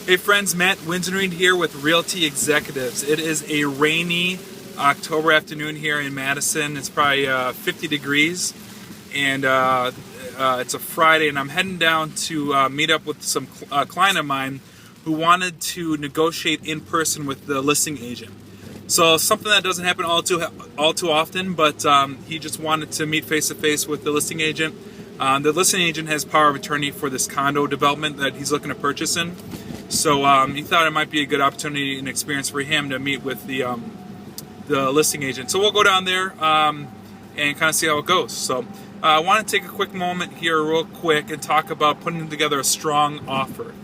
Hey friends, Matt Winsenreed here with Realty Executives. It is a rainy October afternoon here in Madison. It's probably 50 degrees, and it's a Friday, and I'm heading down to meet up with some client of mine who wanted to negotiate in person with the listing agent. So something that doesn't happen all too often, but he just wanted to meet face to face with the listing agent. The listing agent has power of attorney for this condo development that he's looking to purchase in. So he thought it might be a good opportunity and experience for him to meet with the listing agent. So we'll go down there and kind of see how it goes. So I want to take a quick moment here real quick and talk about putting together a strong offer.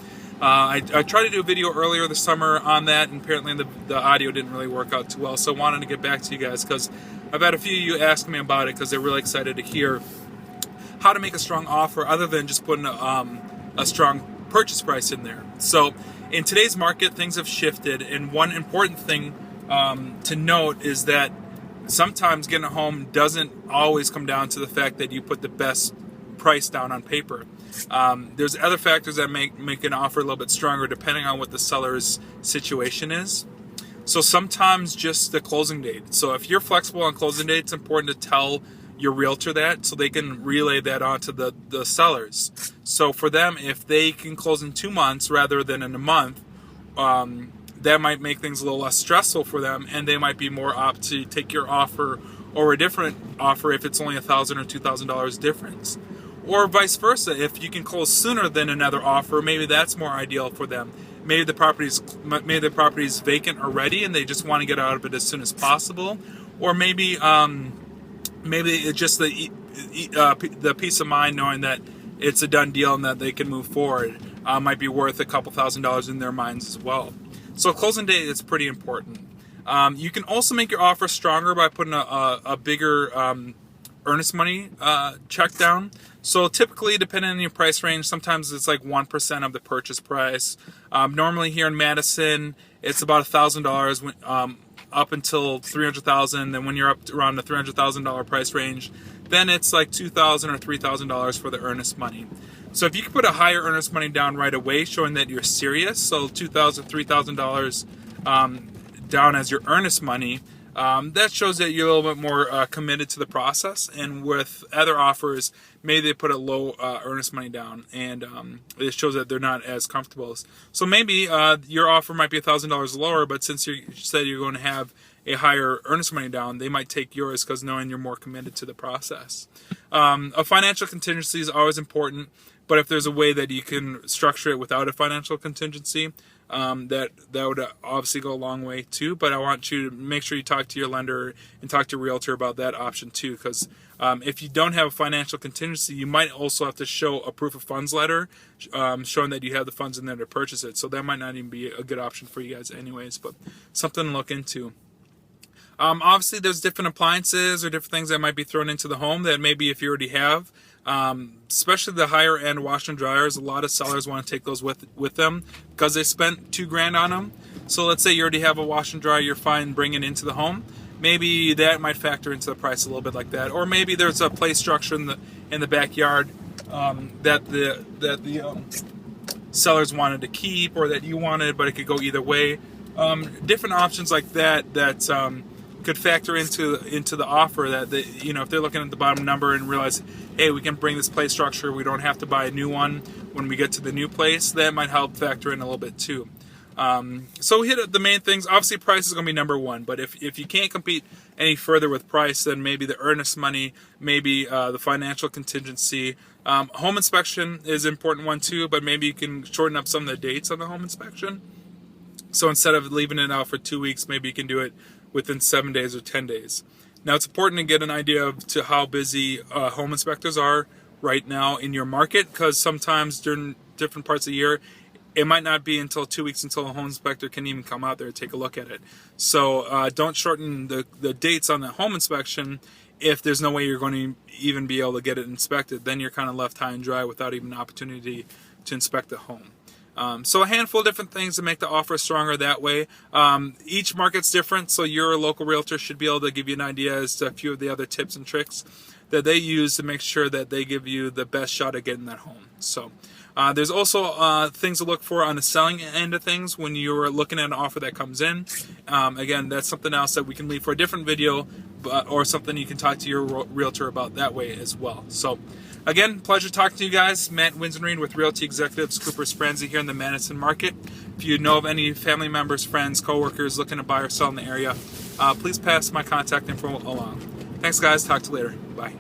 I tried to do a video earlier this summer on that, and apparently the audio didn't really work out too well. So I wanted to get back to you guys because I've had a few of you ask me about it because they're really excited to hear how to make a strong offer other than just putting a strong purchase price in there. So in today's market, things have shifted, and one important thing to note is that sometimes getting a home doesn't always come down to the fact that you put the best price down on paper. There's other factors that make an offer a little bit stronger depending on what the seller's situation is. So sometimes just the closing date. So if you're flexible on closing date, it's important to tell your realtor that so they can relay that on to the sellers. So for them, if they can close in 2 months rather than in a month, that might make things a little less stressful for them, and they might be more apt to take your offer or a different offer if it's only $1,000 or $2,000 difference. Or vice versa, if you can close sooner than another offer, maybe that's more ideal for them. Maybe the property's vacant already and they just want to get out of it as soon as possible. Or maybe it's just the peace of mind knowing that it's a done deal and that they can move forward might be worth a couple $1,000s in their minds as well. So closing date is pretty important. You can also make your offer stronger by putting a bigger earnest money check down. So typically, depending on your price range, sometimes it's like 1% of the purchase price. Normally here in Madison, it's about $1,000 up until $300,000. Then when you're up around the $300,000 price range, then it's like $2,000 or $3,000 for the earnest money. So if you can put a higher earnest money down right away, showing that you're serious, so $2,000, $3,000 down as your earnest money, that shows that you're a little bit more committed to the process. And with other offers, maybe they put a low earnest money down, and it shows that they're not as comfortable. So maybe your offer might be $1,000 lower, but since you said you're going to have a higher earnest money down, they might take yours because knowing you're more committed to the process. A financial contingency is always important, but if there's a way that you can structure it without a financial contingency, that would obviously go a long way too. But I want you to make sure you talk to your lender and talk to your realtor about that option too, because if you don't have a financial contingency, you might also have to show a proof of funds letter showing that you have the funds in there to purchase it. So that might not even be a good option for you guys anyways, but something to look into. Obviously, there's different appliances or different things that might be thrown into the home that maybe if you already have, especially the higher end washer and dryers, a lot of sellers want to take those with them because they spent $2,000 on them. So let's say you already have a washer and dryer, you're fine bringing it into the home. Maybe that might factor into the price a little bit like that. Or maybe there's a play structure in the backyard that the sellers wanted to keep or that you wanted, but it could go either way. Different options like that could factor into the offer that if they're looking at the bottom number and realize, hey, we can bring this place structure, we don't have to buy a new one when we get to the new place, that might help factor in a little bit too. So we hit the main things. Obviously price is going to be number one, but if you can't compete any further with price, then maybe the earnest money, maybe the financial contingency. Home inspection is an important one too, but maybe you can shorten up some of the dates on the home inspection. So instead of leaving it out for 2 weeks, maybe you can do it within 7 days or 10 days. Now, it's important to get an idea of to how busy home inspectors are right now in your market, because sometimes during different parts of the year, it might not be until 2 weeks until a home inspector can even come out there and take a look at it. So don't shorten the dates on the home inspection if there's no way you're going to even be able to get it inspected. Then you're kind of left high and dry without even an opportunity to inspect the home. So a handful of different things to make the offer stronger that way. Each market's different, so your local realtor should be able to give you an idea as to a few of the other tips and tricks that they use to make sure that they give you the best shot at getting that home. So there's also things to look for on the selling end of things when you're looking at an offer that comes in. Again, that's something else that we can leave for a different video, or something you can talk to your realtor about that way as well. So again, pleasure talking to you guys. Matt Winzenrein with Realty Executives Cooper Speranza here in the Madison market. If you know of any family members, friends, coworkers looking to buy or sell in the area, please pass my contact info along. Thanks guys, talk to you later. Bye.